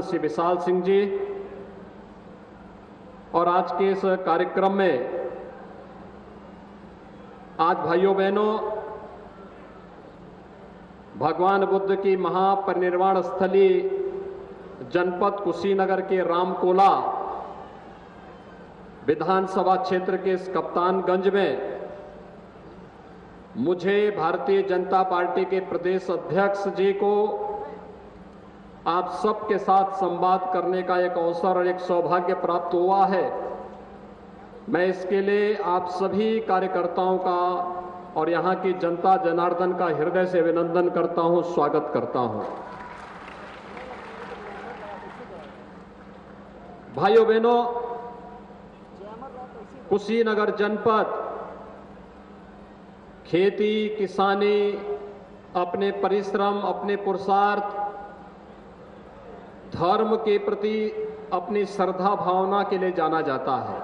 श्री विशाल सिंह जी और आज के इस कार्यक्रम में आज भाइयों बहनों भगवान बुद्ध की महापरिनिर्वाण स्थली जनपद कुशीनगर के रामकोला विधानसभा क्षेत्र के इस कप्तानगंज में मुझे भारतीय जनता पार्टी के प्रदेश अध्यक्ष जी को आप सबके साथ संवाद करने का एक अवसर और एक सौभाग्य प्राप्त हुआ है। मैं इसके लिए आप सभी कार्यकर्ताओं का और यहाँ की जनता जनार्दन का हृदय से अभिनंदन करता हूँ, स्वागत करता हूँ। भाइयों बहनों, कुशीनगर जनपद खेती किसानी अपने परिश्रम अपने पुरुषार्थ धर्म के प्रति अपनी श्रद्धा भावना के लिए जाना जाता है।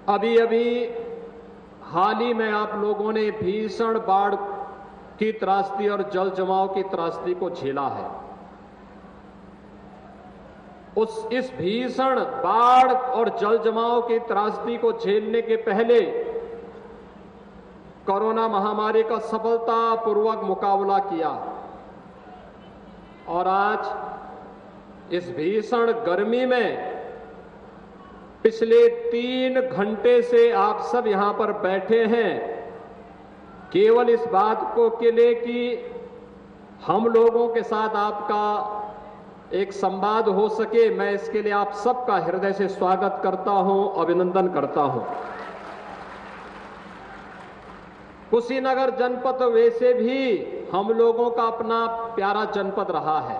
अभी अभी हाल ही में आप लोगों ने भीषण बाढ़ की त्रासदी और जल जमाव की त्रासदी को झेला है। इस भीषण बाढ़ और जल जमाव की त्रासदी को झेलने के पहले कोरोना महामारी का सफलतापूर्वक मुकाबला किया और आज इस भीषण गर्मी में पिछले 3 घंटे से आप सब यहां पर बैठे हैं केवल इस बात को के लिए कि हम लोगों के साथ आपका एक संवाद हो सके। मैं इसके लिए आप सबका हृदय से स्वागत करता हूं, अभिनंदन करता हूं। कुशीनगर जनपद वैसे भी हम लोगों का अपना प्यारा जनपद रहा है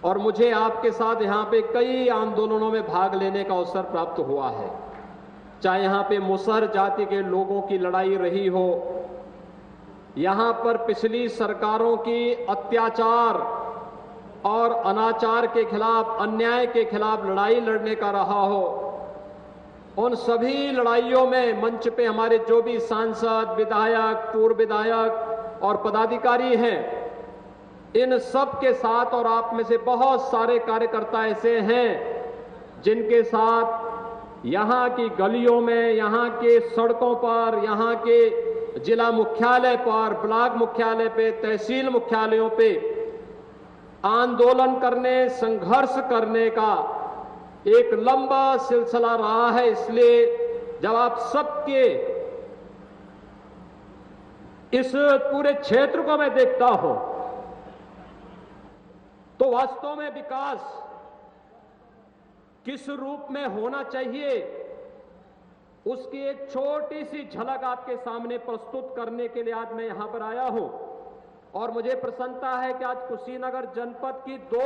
और मुझे आपके साथ यहां पे कई आंदोलनों में भाग लेने का अवसर प्राप्त हुआ है। चाहे यहां पे मुसहर जाति के लोगों की लड़ाई रही हो, यहां पर पिछली सरकारों की अत्याचार और अनाचार के खिलाफ अन्याय के खिलाफ लड़ाई लड़ने का रहा हो, उन सभी लड़ाइयों में मंच पे हमारे जो भी सांसद विधायक पूर्व विधायक और पदाधिकारी हैं, इन सब के साथ और आप में से बहुत सारे कार्यकर्ता ऐसे हैं जिनके साथ यहाँ की गलियों में, यहाँ के सड़कों पर, यहाँ के जिला मुख्यालय पर, ब्लॉक मुख्यालय पे, तहसील मुख्यालयों पे आंदोलन करने संघर्ष करने का एक लंबा सिलसिला रहा है। इसलिए जब आप सबके इस पूरे क्षेत्र को मैं देखता हूं तो वास्तव में विकास किस रूप में होना चाहिए उसकी एक छोटी सी झलक आपके सामने प्रस्तुत करने के लिए आज मैं यहां पर आया हूं और मुझे प्रसन्नता है कि आज कुशीनगर जनपद की 2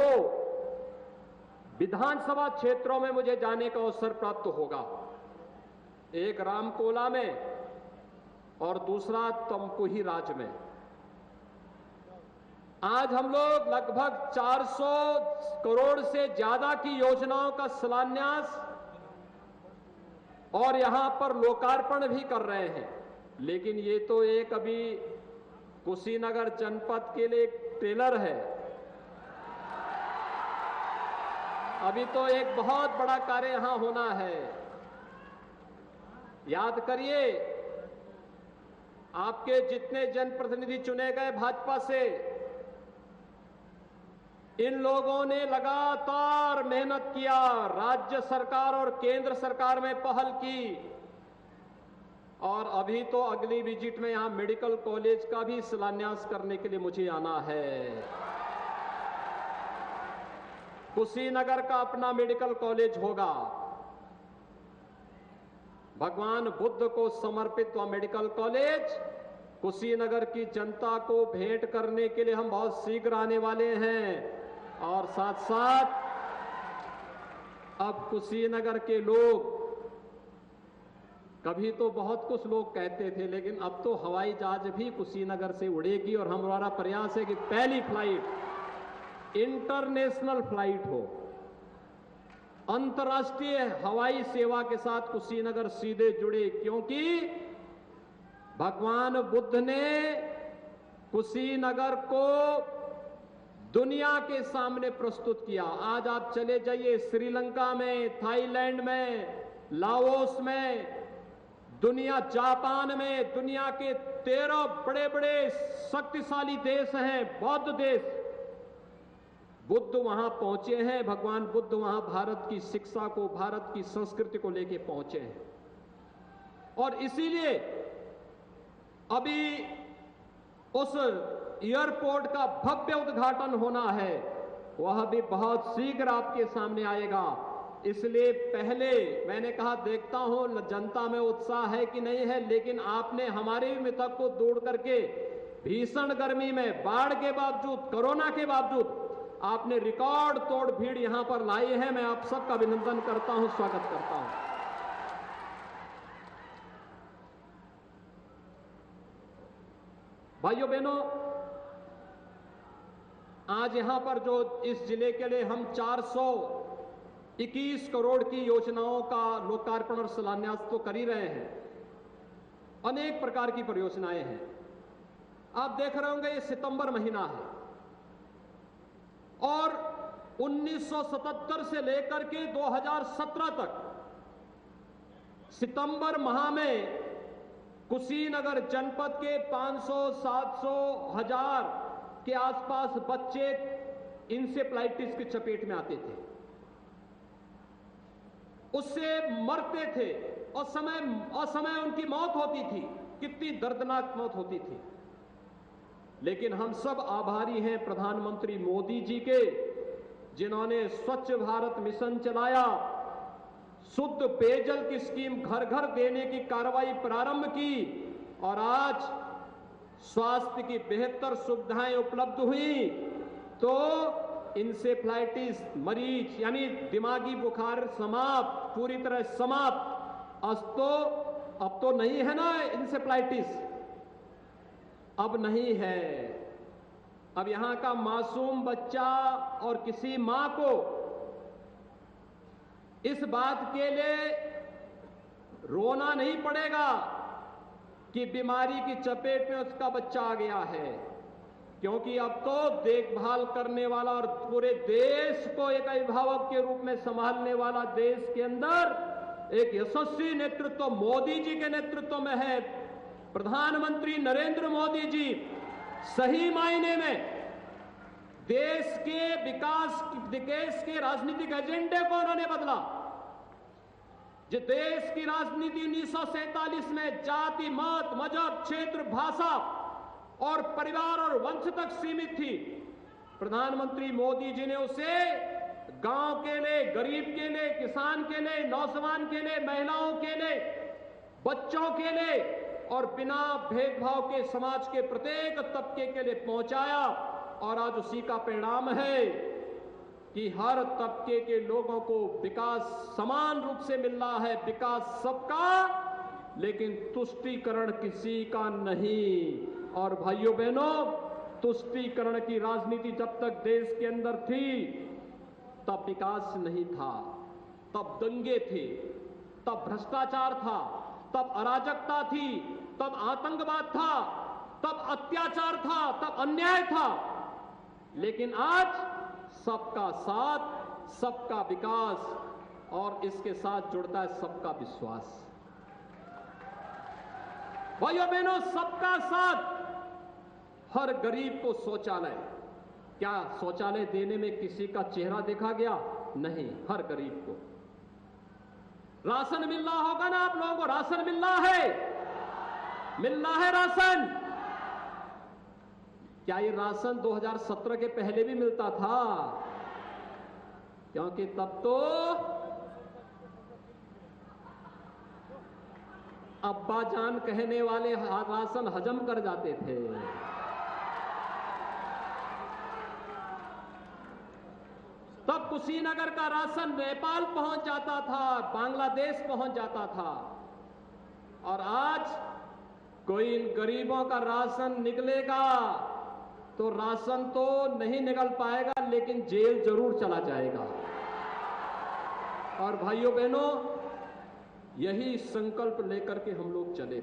विधानसभा क्षेत्रों में मुझे जाने का अवसर प्राप्त होगा। एक रामकोला में और दूसरा तमकुही राज में। आज हम लोग लगभग 400 करोड़ से ज्यादा की योजनाओं का शिलान्यास और यहां पर लोकार्पण भी कर रहे हैं। लेकिन ये तो एक अभी कुशीनगर जनपद के लिए एक ट्रेलर है। अभी तो एक बहुत बड़ा कार्य यहां होना है। याद करिए, आपके जितने जनप्रतिनिधि चुने गए भाजपा से, इन लोगों ने लगातार मेहनत किया, राज्य सरकार और केंद्र सरकार में पहल की और अभी तो अगली विजिट में यहां मेडिकल कॉलेज का भी शिलान्यास करने के लिए मुझे आना है। कुशीनगर का अपना मेडिकल कॉलेज होगा। भगवान बुद्ध को समर्पित वह मेडिकल कॉलेज कुशीनगर की जनता को भेंट करने के लिए हम बहुत शीघ्र आने वाले हैं। और साथ साथ अब कुशीनगर के लोग, कभी तो बहुत कुछ लोग कहते थे, लेकिन अब तो हवाई जहाज भी कुशीनगर से उड़ेगी और हमारा प्रयास है कि पहली फ्लाइट इंटरनेशनल फ्लाइट हो, अंतर्राष्ट्रीय हवाई सेवा के साथ कुशीनगर सीधे जुड़े, क्योंकि भगवान बुद्ध ने कुशीनगर को दुनिया के सामने प्रस्तुत किया। आज आप चले जाइए श्रीलंका में, थाईलैंड में, लाओस में, जापान में, दुनिया के 13 बड़े बड़े शक्तिशाली देश हैं, बौद्ध देश, बुद्ध वहां पहुंचे हैं। भगवान बुद्ध वहां भारत की शिक्षा को, भारत की संस्कृति को लेके पहुंचे हैं। और इसीलिए अभी उस एयरपोर्ट का भव्य उद्घाटन होना है, वह भी बहुत शीघ्र आपके सामने आएगा। इसलिए पहले मैंने कहा देखता हूं जनता में उत्साह है कि नहीं है, लेकिन आपने हमारे भी मिथक को दूर करके भीषण गर्मी में, बाढ़ के बावजूद, कोरोना के बावजूद आपने रिकॉर्ड तोड़ भीड़ यहां पर लाई है। मैं आप सबका अभिनंदन करता हूं, स्वागत करता हूं। भाइयों बहनों, आज यहां पर जो इस जिले के लिए हम 421 करोड़ की योजनाओं का लोकार्पण और शिलान्यास तो कर ही रहे हैं। अनेक प्रकार की परियोजनाएं हैं। आप देख रहे होंगे ये सितंबर महीना है और 1977 से लेकर के 2017 तक सितंबर माह में कुशीनगर जनपद के 500, 700, 1000 के आसपास बच्चे इंसेफ्लाइटिस की चपेट में आते थे, उससे मरते थे और समय उनकी मौत होती थी। कितनी दर्दनाक मौत होती थी। लेकिन हम सब आभारी हैं प्रधानमंत्री मोदी जी के, जिन्होंने स्वच्छ भारत मिशन चलाया, शुद्ध पेयजल की स्कीम घर घर देने की कार्रवाई प्रारंभ की और आज स्वास्थ्य की बेहतर सुविधाएं उपलब्ध हुई तो इंसेफ्लाइटिस मरीज यानी दिमागी बुखार समाप्त, पूरी तरह समाप्त। अब तो नहीं है ना इंसेफ्लाइटिस, अब नहीं है। अब यहां का मासूम बच्चा और किसी मां को इस बात के लिए रोना नहीं पड़ेगा कि बीमारी की चपेट में उसका बच्चा आ गया है, क्योंकि अब तो देखभाल करने वाला और पूरे देश को एक अभिभावक के रूप में संभालने वाला देश के अंदर एक यशस्वी नेतृत्व मोदी जी के नेतृत्व में है। प्रधानमंत्री नरेंद्र मोदी जी सही मायने में देश के विकास, देश के राजनीतिक एजेंडे को उन्होंने बदला। जो देश की राजनीति 1947 में जाति, मत, मजहब, क्षेत्र, भाषा और परिवार और वंश तक सीमित थी, प्रधानमंत्री मोदी जी ने उसे गांव के लिए, गरीब के लिए, किसान के लिए, नौजवान के लिए, महिलाओं के लिए, बच्चों के लिए और बिना भेदभाव के समाज के प्रत्येक तबके के लिए पहुंचाया। और आज उसी का परिणाम है कि हर तबके के लोगों को विकास समान रूप से मिल रहा है। विकास सबका, लेकिन तुष्टीकरण किसी का नहीं। और भाइयों बहनों, तुष्टीकरण की राजनीति जब तक देश के अंदर थी तब विकास नहीं था, तब दंगे थे, तब भ्रष्टाचार था, तब अराजकता थी, तब आतंकवाद था, तब अत्याचार था, तब अन्याय था। लेकिन आज सबका साथ, सबका विकास और इसके साथ जुड़ता है सबका विश्वास। भाइयों बहनों, सबका साथ। हर गरीब को शौचालय, क्या शौचालय देने में किसी का चेहरा देखा गया? नहीं, हर गरीब को। राशन मिल रहा होगा ना आप लोगों को? राशन मिल रहा है, मिल रहा है राशन। क्या ये राशन 2017 के पहले भी मिलता था? क्योंकि तब तो अब्बा जान कहने वाले राशन हजम कर जाते थे। तब कुशीनगर का राशन नेपाल पहुंच जाता था, बांग्लादेश पहुंच जाता था। और आज कोई इन गरीबों का राशन निकलेगा तो राशन तो नहीं निकल पाएगा, लेकिन जेल जरूर चला जाएगा। और भाइयों बहनों, यही संकल्प लेकर के हम लोग चले।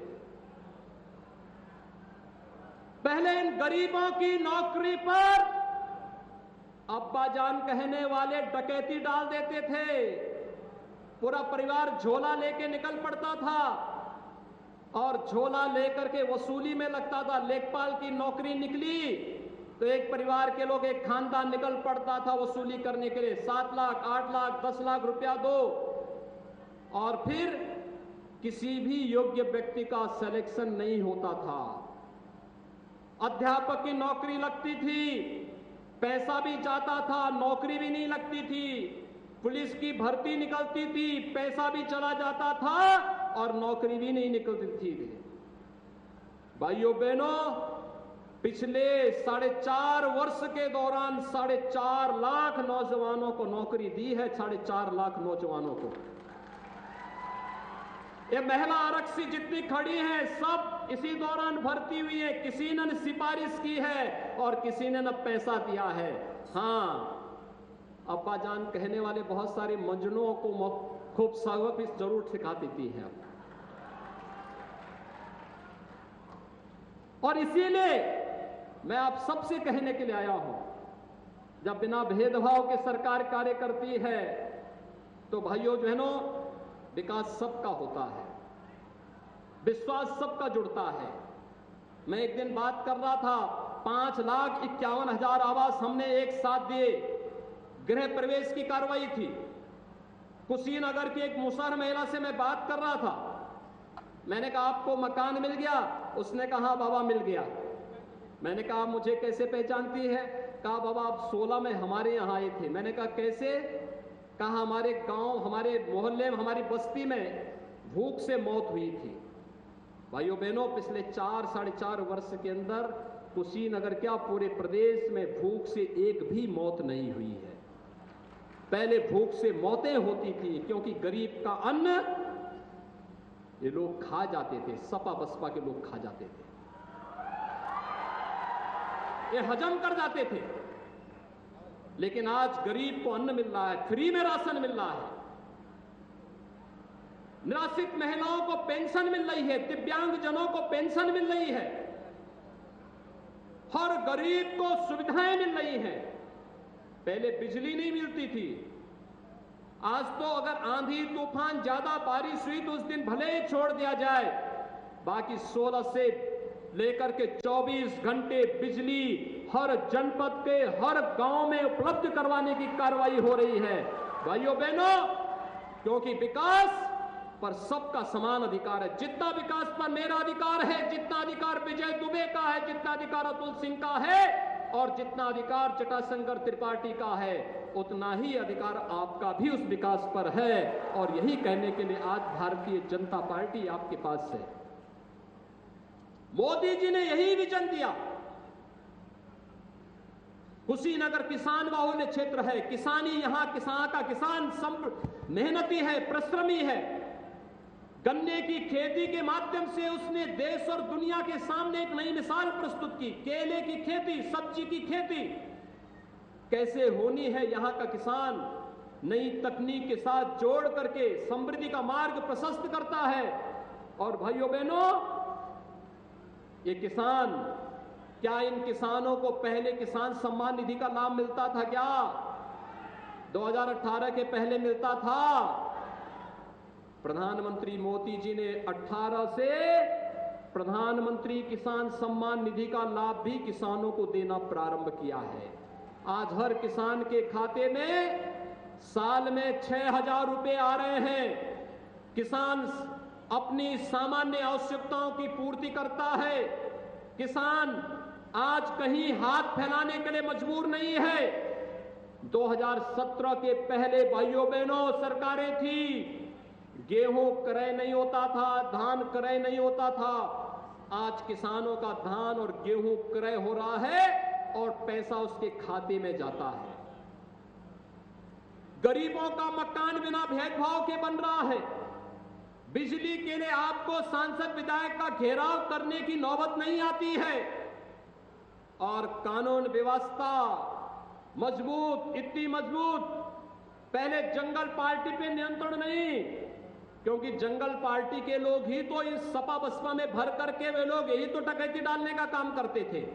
पहले इन गरीबों की नौकरी पर अब्बाजान कहने वाले डकैती डाल देते थे, पूरा परिवार झोला लेके निकल पड़ता था और झोला लेकर के वसूली में लगता था। लेखपाल की नौकरी निकली तो एक परिवार के लोग, एक खानदान निकल पड़ता था वसूली करने के लिए। 7 लाख, 8 लाख, 10 लाख रुपया दो, और फिर किसी भी योग्य व्यक्ति का सिलेक्शन नहीं होता था। अध्यापक की नौकरी लगती थी, पैसा भी जाता था, नौकरी भी नहीं लगती थी। पुलिस की भर्ती निकलती थी, पैसा भी चला जाता था और नौकरी भी नहीं निकलती थी। भाइयों बहनों, पिछले 4.5 वर्ष के दौरान 4.5 लाख नौजवानों को नौकरी दी है। 4.5 लाख नौजवानों को। ये महिला आरक्षी जितनी खड़ी हैं सब इसी दौरान भर्ती हुई है। किसी ने सिफारिश की है और किसी ने न पैसा दिया है। हाँ, अब्बाजान कहने वाले बहुत सारे मजनुओं को खूब सबक जरूर सिखा देती है। और इसीलिए मैं आप सबसे कहने के लिए आया हूं, जब बिना भेदभाव के सरकार कार्य करती है तो भाइयों बहनों, विकास सबका होता है, विश्वास सबका जुड़ता है। मैं एक दिन बात कर रहा था, 5,51,000 आवास हमने एक साथ दिए। गृह प्रवेश की कार्रवाई थी। कुशीनगर की एक मुसहर महिला से मैं बात कर रहा था। मैंने कहा आपको मकान मिल गया? उसने कहा बाबा मिल गया। मैंने कहा मुझे कैसे पहचानती है? कहा बाबा आप 16 में हमारे यहाँ आए थे। मैंने कहा कैसे? कहा हमारे गांव, हमारे मोहल्ले में, हमारी बस्ती में भूख से मौत हुई थी। भाइयों बहनों, पिछले 4-4.5 वर्ष के अंदर कुशीनगर क्या पूरे प्रदेश में भूख से एक भी मौत नहीं हुई है। पहले भूख से मौतें होती थी क्योंकि गरीब का अन्न ये लोग खा जाते थे, सपा बसपा के लोग खा जाते थे, ये हजम कर जाते थे। लेकिन आज गरीब को अन्न मिल रहा है, फ्री में राशन मिल रहा है, निराश्रित महिलाओं को पेंशन मिल रही है, दिव्यांगजनों को पेंशन मिल रही है, हर गरीब को सुविधाएं मिल रही हैं। पहले बिजली नहीं मिलती थी, आज तो अगर आंधी तूफान ज्यादा बारिश हुई तो उस दिन भले ही छोड़ दिया जाए, बाकी 16 से लेकर के 24 घंटे बिजली हर जनपद के हर गांव में उपलब्ध करवाने की कार्रवाई हो रही है। भाइयों बहनों, क्योंकि विकास पर सबका समान अधिकार है। जितना विकास पर मेरा अधिकार है, जितना अधिकार विजय दुबे का है, जितना अधिकार अतुल सिंह का है और जितना अधिकार जटाशंकर त्रिपाठी का है, उतना ही अधिकार आपका भी उस विकास पर है। और यही कहने के लिए आज भारतीय जनता पार्टी आपके पास है। मोदी जी ने यही विजन दिया। कुशीनगर किसान बाहुल्य क्षेत्र है, किसानी यहां का किसान मेहनती है, परिश्रमी है। गन्ने की खेती के माध्यम से उसने देश और दुनिया के सामने एक नई मिसाल प्रस्तुत की। केले की खेती, सब्जी की खेती कैसे होनी है, यहां का किसान नई तकनीक के साथ जोड़ करके समृद्धि का मार्ग प्रशस्त करता है। और भाइयों बहनों, ये किसान, क्या इन किसानों को पहले किसान सम्मान निधि का लाभ मिलता था? क्या 2018 के पहले मिलता था? प्रधानमंत्री मोदी जी ने 18 से प्रधानमंत्री किसान सम्मान निधि का लाभ भी किसानों को देना प्रारंभ किया है। आज हर किसान के खाते में साल में 6,000 रुपए आ रहे हैं। किसान अपनी सामान्य आवश्यकताओं की पूर्ति करता है। किसान आज कहीं हाथ फैलाने के लिए मजबूर नहीं है। 2017 के पहले भाइयों बहनों सरकारें थी, गेहूं क्रय नहीं होता था, धान क्रय नहीं होता था। आज किसानों का धान और गेहूं क्रय हो रहा है और पैसा उसके खाते में जाता है। गरीबों का मकान बिना भेदभाव के बन रहा है। बिजली के लिए आपको सांसद विधायक का घेराव करने की नौबत नहीं आती है। और कानून व्यवस्था मजबूत, इतनी मजबूत, पहले जंगल पार्टी पे नियंत्रण नहीं, क्योंकि जंगल पार्टी के लोग ही तो इस सपा बसपा में भर करके वे लोग यही तो डकैती डालने का काम करते थे।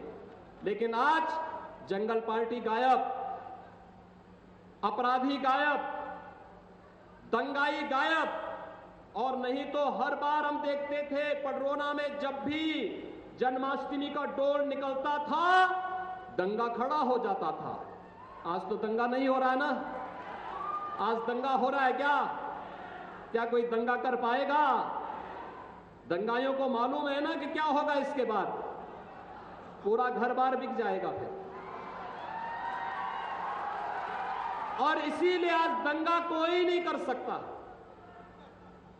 लेकिन आज जंगल पार्टी गायब, अपराधी गायब, दंगाई गायब, और नहीं तो हर बार हम देखते थे पडरौना में जब भी जन्माष्टमी का डोल निकलता था दंगा खड़ा हो जाता था। आज तो दंगा नहीं हो रहा है ना? आज दंगा हो रहा है क्या? क्या कोई दंगा कर पाएगा? दंगाइयों को मालूम है ना कि क्या होगा इसके बाद, पूरा घर बार बिक जाएगा फिर। और इसीलिए आज दंगा कोई नहीं कर सकता,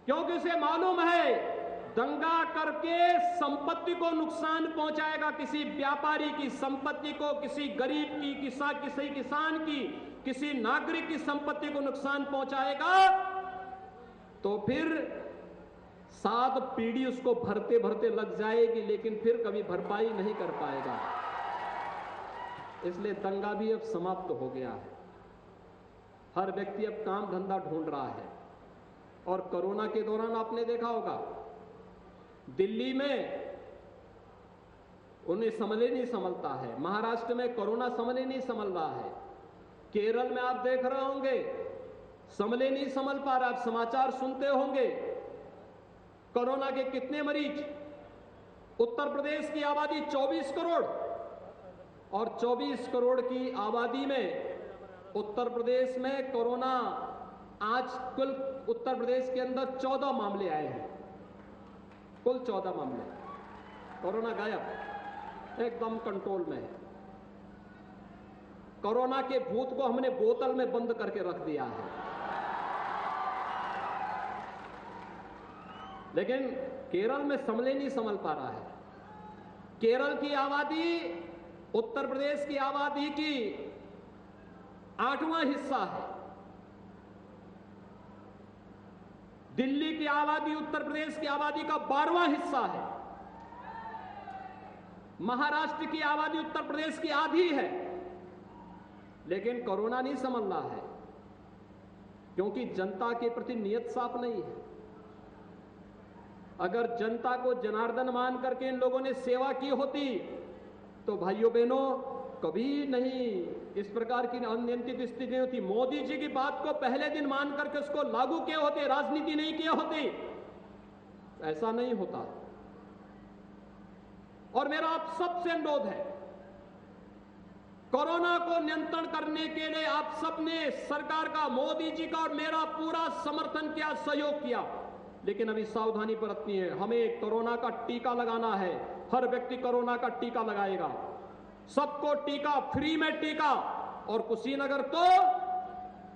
क्योंकि उसे मालूम है दंगा करके संपत्ति को नुकसान पहुंचाएगा, किसी व्यापारी की संपत्ति को, किसी गरीब की, किसी किसान की, किसी नागरिक की संपत्ति को नुकसान पहुंचाएगा, तो फिर 7 पीढ़ी उसको भरते भरते लग जाएगी, लेकिन फिर कभी भरपाई नहीं कर पाएगा। इसलिए दंगा भी अब समाप्त हो गया है। हर व्यक्ति अब काम धंधा ढूंढ रहा है। और कोरोना के दौरान आपने देखा होगा दिल्ली में उन्हें संभले नहीं संभलता है, महाराष्ट्र में कोरोना संभले नहीं संभल रहा है, केरल में आप देख रहे होंगे संभले नहीं संभल पा रहा। आप समाचार सुनते होंगे कोरोना के कितने मरीज। उत्तर प्रदेश की आबादी 24 करोड़, और 24 करोड़ की आबादी में उत्तर प्रदेश में कोरोना आज कुल उत्तर प्रदेश के अंदर 14 मामले आए हैं, कुल 14 मामले। कोरोना गायब, एकदम कंट्रोल में है। कोरोना के भूत को हमने बोतल में बंद करके रख दिया है। लेकिन केरल में संभले नहीं संभल पा रहा है। केरल की आबादी उत्तर प्रदेश की आबादी की 8वां हिस्सा है। दिल्ली की आबादी उत्तर प्रदेश की आबादी का 12वां हिस्सा है। महाराष्ट्र की आबादी उत्तर प्रदेश की आधी है। लेकिन कोरोना नहीं संभल रहा है, क्योंकि जनता के प्रति नियत साफ नहीं है। अगर जनता को जनार्दन मान करके इन लोगों ने सेवा की होती तो भाइयों बहनों कभी नहीं इस प्रकार की अनियंत्रित स्थिति नहीं होती। मोदी जी की बात को पहले दिन मान करके उसको लागू किए होते, राजनीति नहीं किए होते, ऐसा नहीं होता। और मेरा आप सबसे अनुरोध है, कोरोना को नियंत्रण करने के लिए आप सबने सरकार का, मोदी जी का और मेरा पूरा समर्थन किया, सहयोग किया। लेकिन अभी सावधानी बरतनी है। हमें कोरोना का टीका लगाना है। हर व्यक्ति कोरोना का टीका लगाएगा, सबको टीका, फ्री में टीका। और कुशीनगर तो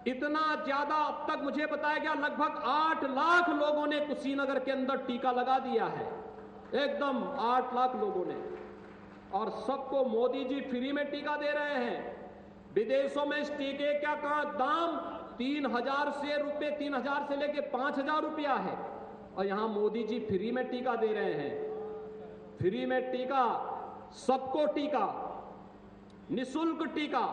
इतना ज्यादा, अब तक मुझे बताया गया लगभग 8 लाख लोगों ने कुशीनगर के अंदर टीका लगा दिया है, एकदम 8 लाख लोगों ने। और सबको मोदी जी फ्री में टीका दे रहे हैं। विदेशों में इस टीके का दाम 3,000 से लेके 5,000 रुपया है, और यहां मोदी जी फ्री में टीका दे रहे हैं। फ्री में टीका, सबको टीका, निःशुल्क टीका।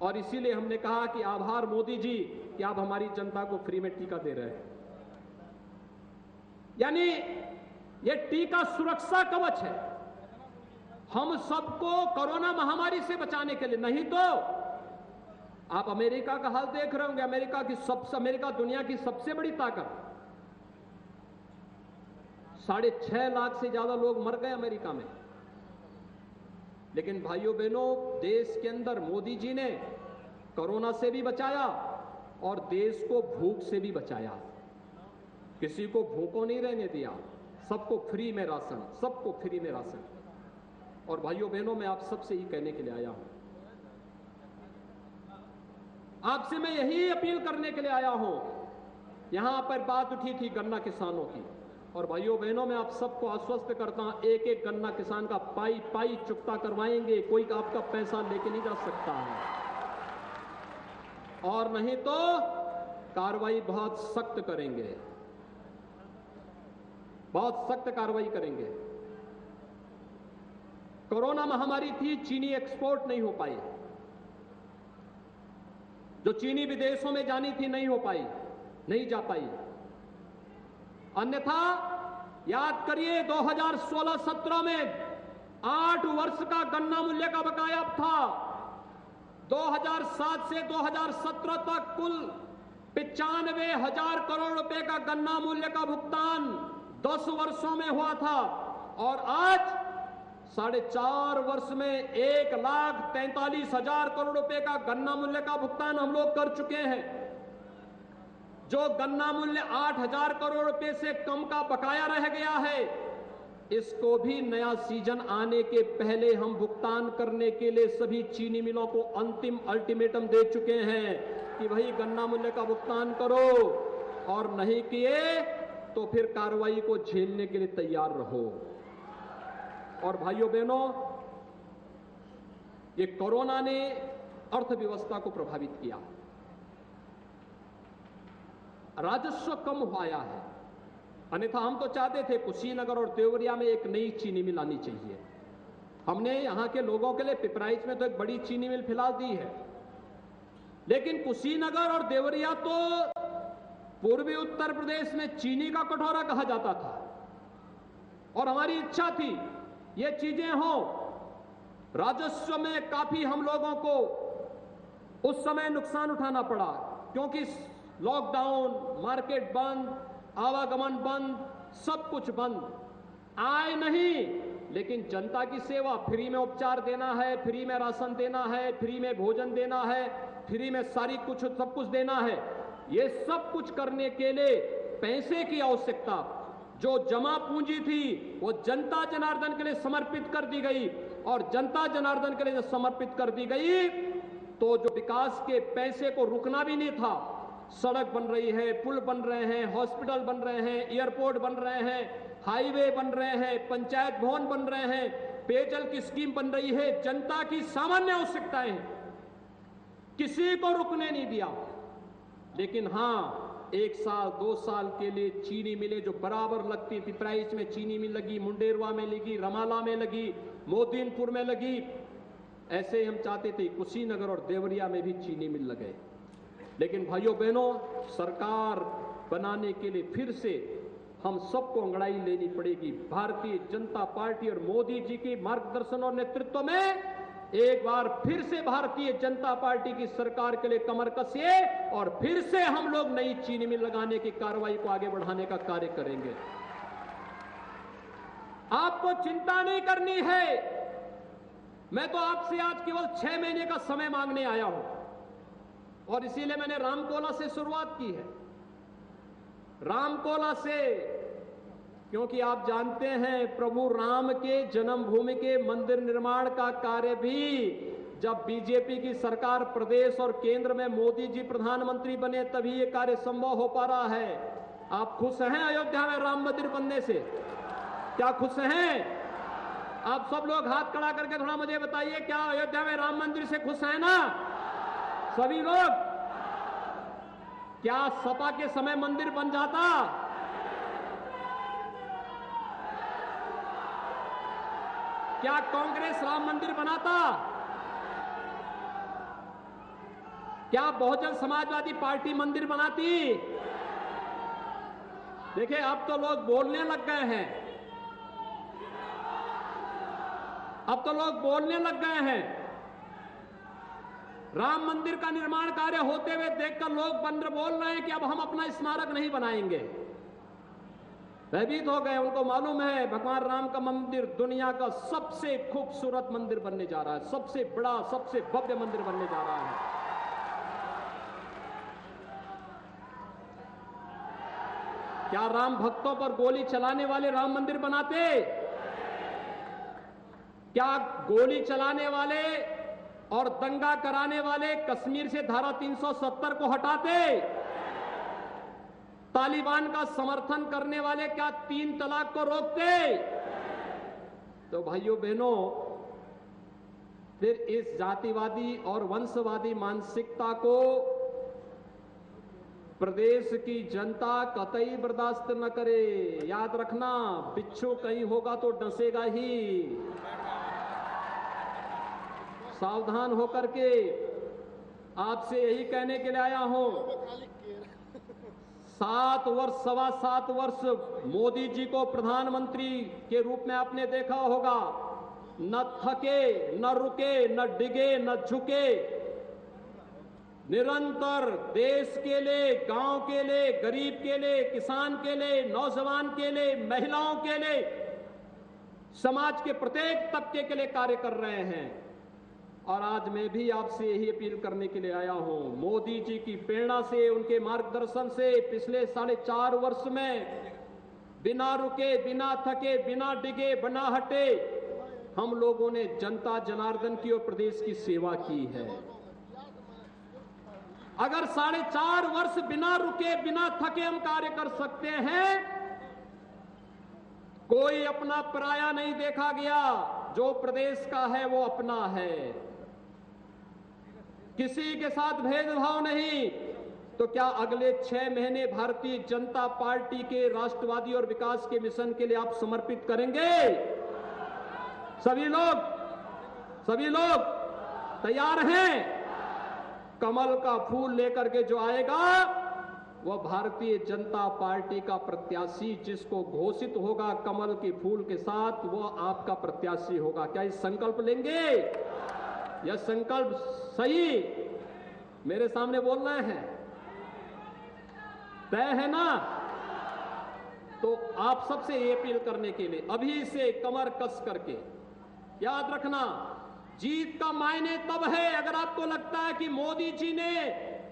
और इसीलिए हमने कहा कि आभार मोदी जी कि आप हमारी जनता को फ्री में टीका दे रहे हैं। यानी यह टीका सुरक्षा कवच है हम सबको कोरोना महामारी से बचाने के लिए। नहीं तो आप अमेरिका का हाल देख रहे होंगे। अमेरिका दुनिया की सबसे बड़ी ताकत, 6.5 लाख से ज्यादा लोग मर गए अमेरिका में। लेकिन भाइयों बहनों, देश के अंदर मोदी जी ने कोरोना से भी बचाया और देश को भूख से भी बचाया। किसी को भूखों नहीं रहने दिया, सबको फ्री में राशन, सबको फ्री में राशन। और भाइयों बहनों, मैं आप सबसे ही कहने के लिए आया हूं, आपसे मैं यही अपील करने के लिए आया हूं। यहां पर बात उठी थी गन्ना किसानों की, और भाइयों बहनों, मैं आप सबको आश्वस्त करता हूं, एक एक गन्ना किसान का पाई पाई चुकता करवाएंगे। कोई आपका पैसा लेके नहीं जा सकता है, और नहीं तो कार्रवाई बहुत सख्त करेंगे, बहुत सख्त कार्रवाई करेंगे। कोरोना महामारी थी, चीनी एक्सपोर्ट नहीं हो पाई, जो चीनी विदेशों में जानी थी नहीं हो पाई, नहीं जा पाई। अन्यथा याद करिए 2016-17 में 8 वर्ष का गन्ना मूल्य का बकाया था। 2007 से 2017 तक कुल 95,000 करोड़ रुपए का गन्ना मूल्य का भुगतान 10 वर्षों में हुआ था और आज 4.5 वर्ष में 1,43,000 करोड़ रुपए का गन्ना मूल्य का भुगतान हम लोग कर चुके हैं। जो गन्ना मूल्य 8,000 करोड़ रुपए से कम का बकाया रह गया है, इसको भी नया सीजन आने के पहले हम भुगतान करने के लिए सभी चीनी मिलों को अंतिम अल्टीमेटम दे चुके हैं कि भाई गन्ना मूल्य का भुगतान करो, और नहीं किए तो फिर कार्रवाई को झेलने के लिए तैयार रहो। और भाइयों बहनों, ये कोरोना ने अर्थव्यवस्था को प्रभावित किया, राजस्व कम हुआ है। अन्यथा हम तो चाहते थे कुशीनगर और देवरिया में एक नई चीनी मिल आनी चाहिए। हमने यहां के लोगों के लिए पिपराइच में तो एक बड़ी चीनी मिल फिलहाल दी है, लेकिन कुशीनगर और देवरिया तो पूर्वी उत्तर प्रदेश में चीनी का कटोरा कहा जाता था और हमारी इच्छा थी ये चीजें हों। राजस्व में काफी हम लोगों को उस समय नुकसान उठाना पड़ा क्योंकि लॉकडाउन, मार्केट बंद, आवागमन बंद, सब कुछ बंद, आय नहीं, लेकिन जनता की सेवा, फ्री में उपचार देना है, फ्री में राशन देना है, फ्री में भोजन देना है, फ्री में सारी कुछ सब कुछ देना है। ये सब कुछ करने के लिए पैसे की आवश्यकता, जो जमा पूंजी थी वो जनता जनार्दन के लिए समर्पित कर दी गई, और जनता जनार्दन के लिए जब समर्पित कर दी गई तो जो विकास के पैसे को रुकना भी नहीं था। सड़क बन रही है, पुल बन रहे हैं, हॉस्पिटल बन रहे हैं, एयरपोर्ट बन रहे हैं, हाईवे बन रहे हैं, पंचायत भवन बन रहे हैं, पेयजल की स्कीम बन रही है। जनता की सामान्य आवश्यकताएं किसी को रुकने नहीं दिया। लेकिन हां, 1 साल 2 साल के लिए चीनी मिलें जो बराबर लगती, पिपराइच में चीनी मिल लगी, मुंडेरवा में लगी, रमाला में लगी, मोदीनपुर में लगी, ऐसे हम चाहते थे कुशीनगर और देवरिया में भी चीनी मिल लगे। लेकिन भाइयों बहनों, सरकार बनाने के लिए फिर से हम सबको अंगड़ाई लेनी पड़ेगी। भारतीय जनता पार्टी और मोदी जी के मार्गदर्शन और नेतृत्व में एक बार फिर से भारतीय जनता पार्टी की सरकार के लिए कमर कसिए और फिर से हम लोग नई चीनी मिल लगाने की कार्रवाई को आगे बढ़ाने का कार्य करेंगे। आपको चिंता नहीं करनी है। मैं तो आपसे आज केवल 6 महीने का समय मांगने आया हूं और इसीलिए मैंने रामकोला से शुरुआत की है। रामकोला से, क्योंकि आप जानते हैं प्रभु राम के जन्मभूमि के मंदिर निर्माण का कार्य भी जब बीजेपी की सरकार प्रदेश और केंद्र में मोदी जी प्रधानमंत्री बने तभी ये कार्य संभव हो पा रहा है। आप खुश हैं अयोध्या में राम मंदिर बनने से? क्या खुश हैं? आप सब लोग हाथ खड़ा करके थोड़ा मुझे बताइए, क्या अयोध्या में राम मंदिर से खुश हैं ना सभी लोग? क्या सपा के समय मंदिर बन जाता? क्या कांग्रेस राम मंदिर बनाता? क्या बहुजन समाजवादी पार्टी मंदिर बनाती? देखिए, अब तो लोग बोलने लग गए हैं, अब तो लोग बोलने लग गए हैं। राम मंदिर का निर्माण कार्य होते हुए देखकर लोग बोल रहे हैं कि अब हम अपना स्मारक नहीं बनाएंगे। भयभीत हो गए, उनको मालूम है भगवान राम का मंदिर दुनिया का सबसे खूबसूरत मंदिर बनने जा रहा है, सबसे बड़ा, सबसे भव्य मंदिर बनने जा रहा है। क्या राम भक्तों पर गोली चलाने वाले राम मंदिर बनाते? क्या गोली चलाने वाले और दंगा कराने वाले कश्मीर से धारा 370 को हटाते? तालिबान का समर्थन करने वाले क्या 3 तलाक को रोकते? तो भाइयों बहनों, फिर इस जातिवादी और वंशवादी मानसिकता को प्रदेश की जनता कतई बर्दाश्त न करे। याद रखना, बिच्छू कहीं होगा तो डसेगा ही। सावधान होकर के आपसे यही कहने के लिए आया हूं। 7 वर्ष, 7.25 वर्ष मोदी जी को प्रधानमंत्री के रूप में आपने देखा होगा। न थके, न रुके, न डिगे, न झुके, निरंतर देश के लिए, गांव के लिए, गरीब के लिए, किसान के लिए, नौजवान के लिए, महिलाओं के लिए, समाज के प्रत्येक तबके के लिए कार्य कर रहे हैं। और आज मैं भी आपसे यही अपील करने के लिए आया हूं। मोदी जी की प्रेरणा से, उनके मार्गदर्शन से पिछले 4.5 वर्ष में बिना रुके, बिना थके, बिना डिगे, बिना हटे हम लोगों ने जनता जनार्दन की और प्रदेश की सेवा की है। अगर 4.5 वर्ष बिना रुके, बिना थके हम कार्य कर सकते हैं, कोई अपना पराया नहीं देखा गया। जो प्रदेश का है वो अपना है, किसी के साथ भेदभाव नहीं। तो क्या अगले 6 महीने भारतीय जनता पार्टी के राष्ट्रवादी और विकास के मिशन के लिए आप समर्पित करेंगे? सभी लोग तैयार हैं? कमल का फूल लेकर के जो आएगा वह भारतीय जनता पार्टी का प्रत्याशी, जिसको घोषित होगा कमल के फूल के साथ, वह आपका प्रत्याशी होगा। क्या इस संकल्प लेंगे? यह संकल्प सही मेरे सामने बोल रहे हैं, तय है ना? तो आप सबसे ये अपील करने के लिए अभी से कमर कस करके याद रखना, जीत का मायने तब है अगर आपको लगता है कि मोदी जी ने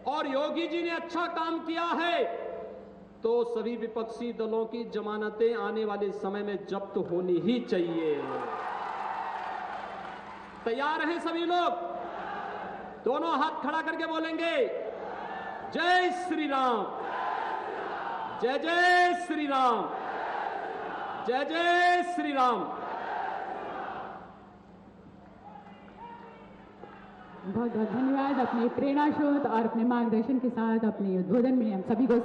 और योगी जी ने अच्छा काम किया है, तो सभी विपक्षी दलों की जमानतें आने वाले समय में जब्त होनी ही चाहिए। तैयार हैं सभी लोग? दोनों हाथ खड़ा करके बोलेंगे, जय श्री राम, जय जय श्री राम, जय जय श्री राम। बहुत बहुत धन्यवाद। अपने प्रेरणा शोध और अपने मार्गदर्शन के साथ अपने उद्बोधन में हम सभी को